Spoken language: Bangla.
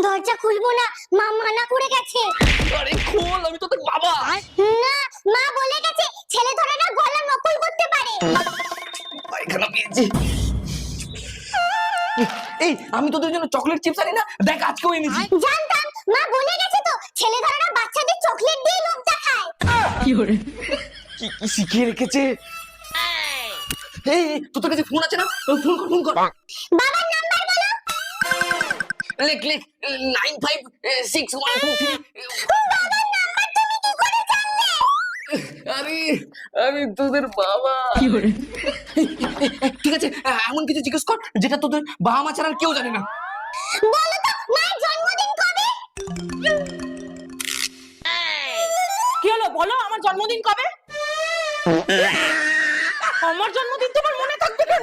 দরজা খুলবো না, মা মানা করে গেছে। আরে খোল, আমি তো তোর বাবা। না, মা বলে গেছে ছেলে ধরে না গলা নকল করতে পারে। পায়খানা পেয়েছি। এই আমি তোদের জন্য চকলেট চিপস আনি না, দেখ আজকেও এনেছি। জানতাম, মা বলে গেছে তো ছেলে ধরে না বাচ্চাদের চকলেট দিয়ে লোভ দেখায়। কি কি কি শিখিয়ে রেখেছে। এই তোর কাছে ফোন আছে না, ফোন কর। বাবার নাম্বার বলো। লেখ 956123। বাবার নাম্বার তুমি কি করে জানলে? আরে আমি তোদের বাবা। ঠিক আছে, এমন কিছু জিজ্ঞেস কর যেটা তোদের বাবা মা ছাড়া আর কেউ জানে না। বলো তো মায়ের জন্মদিন কবে? কি হলো বলো, আমার জন্মদিন কবে? আমার জন্মদিন তোমার মনে থাকবে কেন?